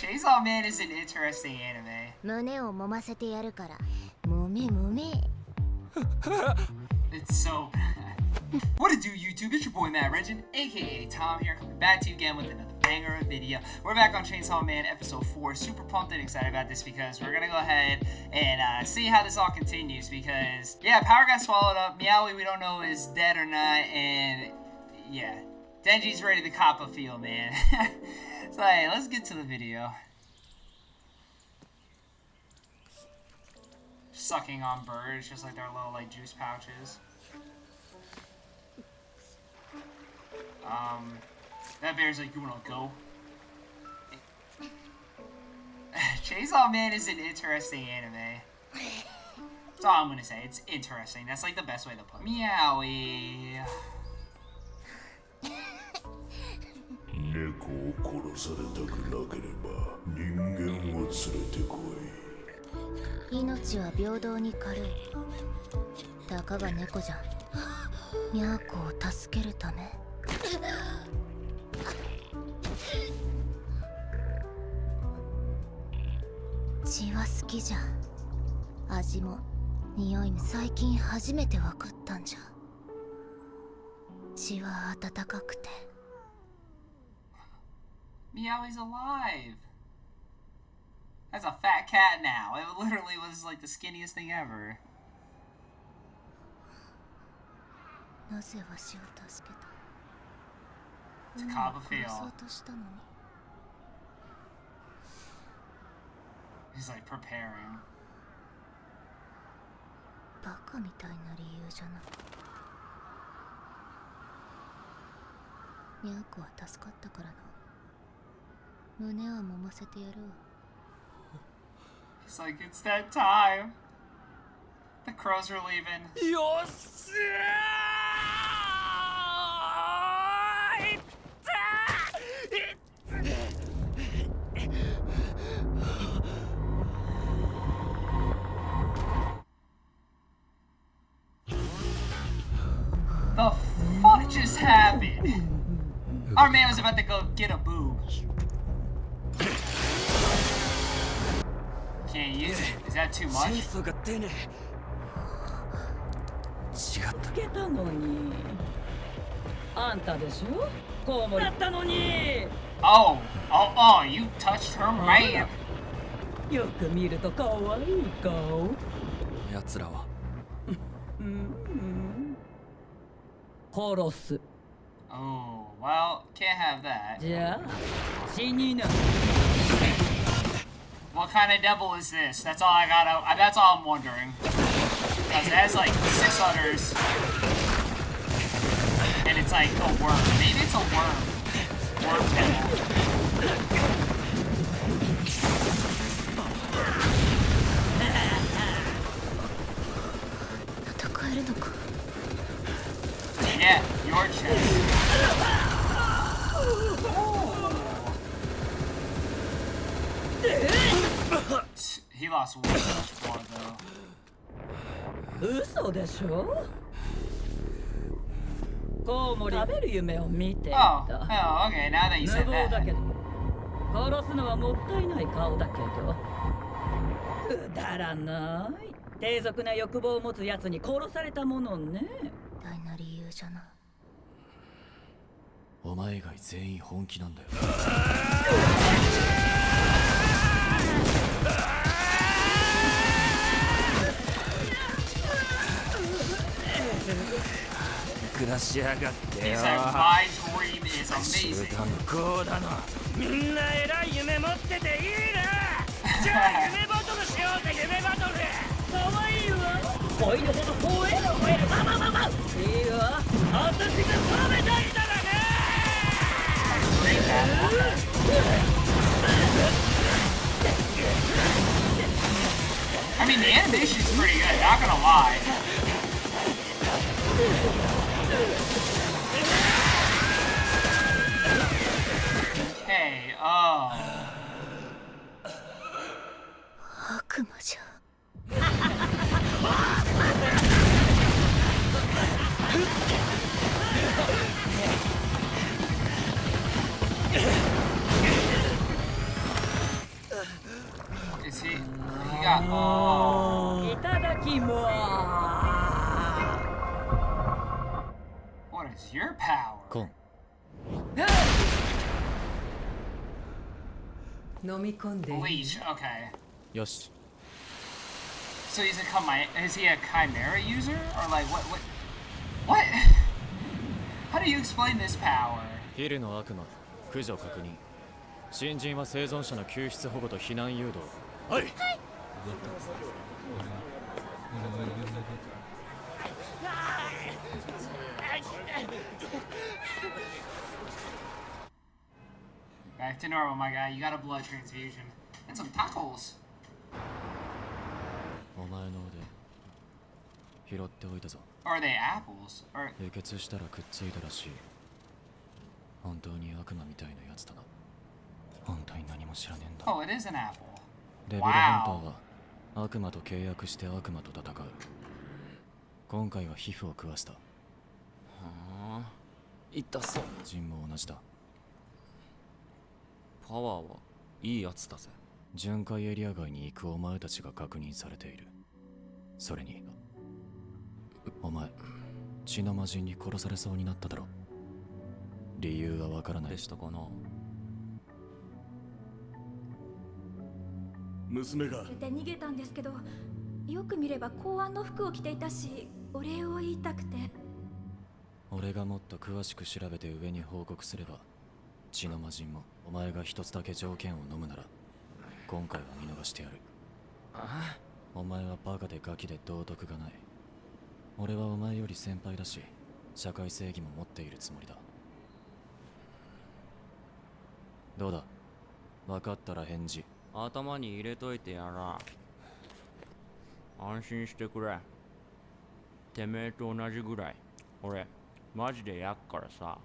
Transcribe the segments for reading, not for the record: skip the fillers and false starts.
Chainsaw Man is an interesting anime. 胸を揉ませてやるから揉め揉め It's so bad. What it do, YouTube? It's your boy Matt Regin, aka Tom here, coming back to you again with another banger video. We're back on Chainsaw Man Episode 4. Super pumped and excited about this because we're gonna go ahead and see how this all continues because, yeah, Power got swallowed up. Meowie, we don't know is dead or not, and yeah, Denji's ready to cop a feel, man. So, hey, let's get to the video. Sucking on birds, just like their little like juice pouches. That bear's like, you wanna go? Chainsaw Man is an interesting anime. That's all I'm gonna say. It's interesting. That's like the best way to put it. Meowie. 猫を殺されたくなければ人間を連れてこい。命は平等に軽い。たかが猫じゃん。ミャーコを助けるため。血は好きじゃん。味も匂いも最近初めて分かったんじゃ。血は温かくて。Meowie's alive. That's a fat cat now. It literally was like the skinniest thing ever. なぜわしを助けた To cop a feel. 殺そうとしたのに He's like preparing. バカみたいな理由じゃなニャーコは助かったからな胸は揉ませてやるわ He's like, it's that time. The crows are leaving. The fuck just happened? Our man was about to go get a boob. Can't use it. Is that too much? 違ったのにあんたでしょこうもだったのに Oh, you touched her man. よく見ると可愛い顔奴らは殺す Oh, well, can't have that. じゃあ死にな What kind of devil is this? That's all I gotta. That's all I'm wondering. Because it has like 6 udders, and it's like a worm. Maybe it's a worm. Worm devil. Yeah, your chest. He lost way too much blood though. 嘘でしょコウモリ食べる夢を見てい Oh, た okay, now that you 無 said 謀だ that. けど殺すのはもったいない顔だけどくだらない低俗な欲望を持つやつに殺されたものね大な理由じゃなお前以外全員本気なんだよ暮らしやがってよ He said, my dream is amazing. こうだなみんな偉い夢持ってていいなじゃあ夢バトルしようぜ夢バトルかわいいわ恋のこと吠えろ吠えろまいいわ私が食べたいんだからね I mean, the animation's pretty good, not gonna lie. Okay, oh. 悪魔じゃ See, you got. Oh. いただきまー What is your power? コン飲み込んでいい Leash. Okay. よし So he's is he a chimera user or like what? What? How do you explain this power? ヒルの悪魔駆除確認新人は生存者の救出保護と避難誘導はい Back to normal, my guy. You got a blood transfusion and some tacos. お前の腕拾っておいたぞ Or are they apples? Or 輸血したらくっついたらしい本当に悪魔みたいなやつだな本当に何も知らねえんだ oh, it is an apple. レベルハンターは悪魔と契約して悪魔と戦う今回は皮膚を食わしたはあ痛そうジンも同じだパワーはいいやつだぜ巡回エリア外に行くお前たちが確認されているそれにお前血の魔人に殺されそうになっただろ理由はわからないでしたかな娘がで逃げたんですけど、よく見れば公安の服を着ていたし、お礼を言いたくて。俺がもっと詳しく調べて上に報告すれば血の魔人もお前が一つだけ条件を飲むなら今回は見逃してやるお前はバカでガキで道徳がない俺はお前より先輩だし社会正義も持っているつもりだどうだ分かったら返事頭に入れといてやら安心してくれてめえと同じぐらい俺マジでやっからさ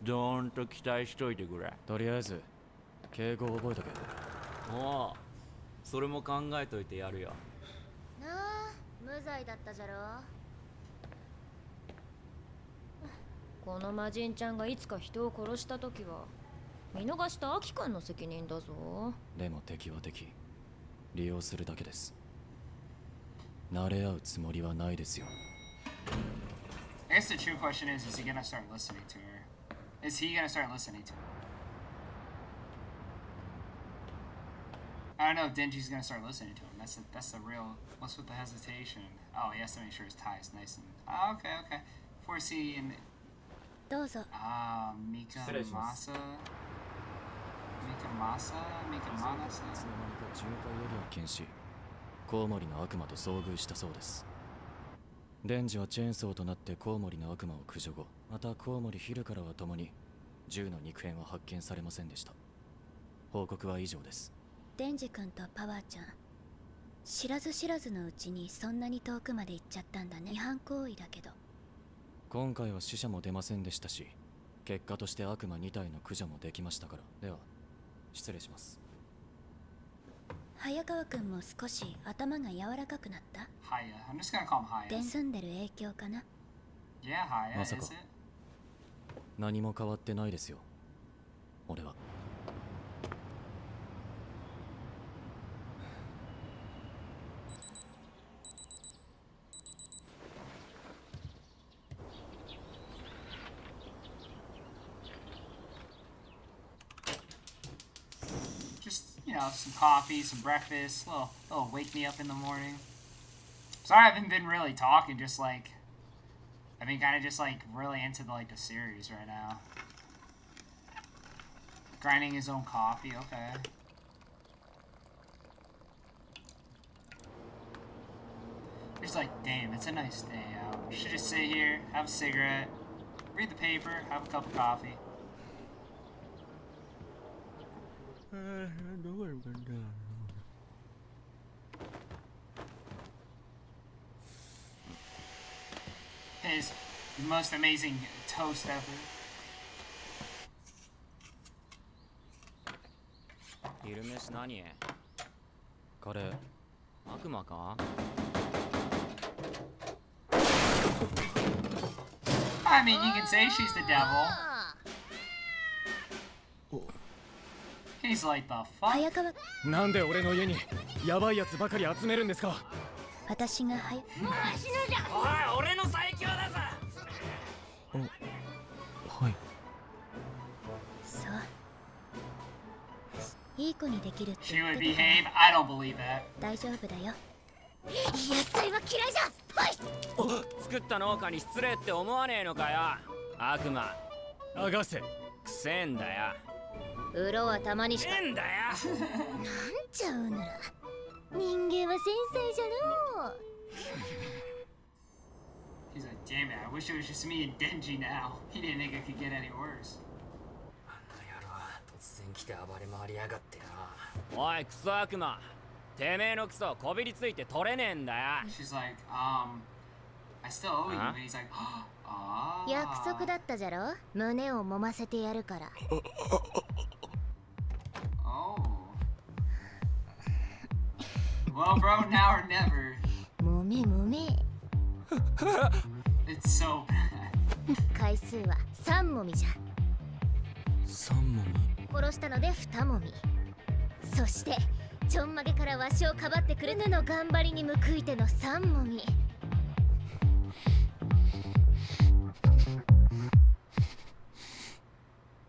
ドーンと期待しといてくれとりあえず敬語を覚えとけおおそれも考えといてやるよなあ無罪だったじゃろこの魔人ちゃんがいつか人を殺した時は見逃したアキ君の責任だぞでも敵は敵利用するだけです慣れ合うつもりはないですよ I guess the true question is he gonna start listening to her? Is he gonna start listening to her? I don't know if Denji's gonna start listening to him. That's the real. What's with the hesitation? Oh, he has to make sure his tie is nice and. Oh, okay. 4C and. どうぞ Mika 失礼します Masa. いつの間にか巡回エリアを検視コウモリの悪魔と遭遇したそうですデンジはチェーンソーとなってコウモリの悪魔を駆除後またコウモリヒルからは共に銃の肉片は発見されませんでした報告は以上ですデンジ君とパワーちゃん知らず知らずのうちにそんなに遠くまで行っちゃったんだね違反行為だけど今回は死者も出ませんでしたし結果として悪魔2体の駆除もできましたからでは失礼します早川君も少し頭が柔らかくなった Haya. I'm just gonna call him で Haya. 住んでる影響かな Yeah, Haya. Is Masako. it? 何も変わってないですよ俺はJust, some coffee, some breakfast, little wake me up in the morning. Sorry I haven't been really talking, just like, I've been kind of just like really into the series right now. Grinding his own coffee, okay. Just like, damn, it's a nice day out. Should just sit here, have a cigarette, read the paper, have a cup of coffee. His most amazing toast ever. 昼飯何カレー悪魔か I mean, you can say she's the devil. He's like, the fuck? 早川なんで俺の家にヤバいやつばかり集めるんですか。私が早おい俺の最強だぞ。はい。そういい子にできるって She 言っ would てたから behave? I don't believe that. 大丈夫だよ。野菜は嫌いじゃほい作った農家に失礼って思わねえのかよ。悪魔。アガセ。くせえんだよ。うろはたまにしかえんだよ。なんちゃうなら人間は繊細じゃのう。 He's like, damn it, I wish it was just me and Denji now. He didn't think it could get any worse. あんな野郎突然来て暴れ回りやがってな。おいクソ悪魔。てめえのクソこびりついて取れねえんだよ。 She's like, I still owe you. And he's like, ah. 約束だったじゃろ。胸を揉ませてやるから。 Oh. Well, bro, now or never. 揉め揉め。 It's so bad. 回数は3もみじゃ。三もみ。殺したので2もみ。そしてちょんまげからわしをかばってくれぬの頑張りに報いての3もみ。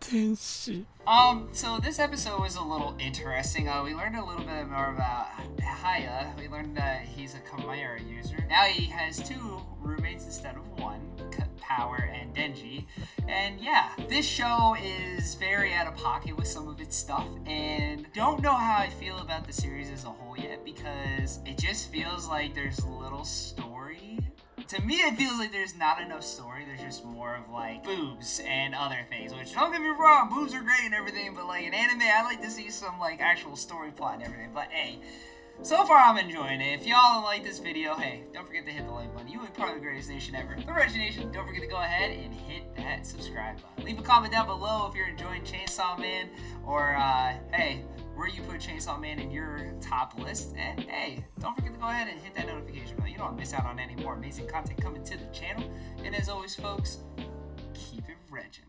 天使。So this episode was a little interesting. We learned a little bit more about Haya. We learned that he's a Chimera user. Now he has 2 roommates instead of 1, Power and Denji. And yeah, this show is very out of pocket with some of its stuff, and don't know how I feel about the series as a whole yet, because it just feels like there's little story. To me, it feels like there's not enough story. There's just more of like boobs and other things. Which, don't get me wrong, boobs are great and everything, but like in anime, I like to see some like actual story plot and everything. But hey, so far I'm enjoying it. If y'all like this video, hey, don't forget to hit the like button. You are part of the greatest nation ever, the Reggie Nation. Don't forget to go ahead and hit that subscribe button. Leave a comment down below if you're enjoying Chainsaw Man, or hey, where you put Chainsaw Man in your top list. And hey, don't forget to go ahead and hit that notification bell. You don't want to miss out on any more amazing content coming to the channel. And as always, folks, keep it Regin'.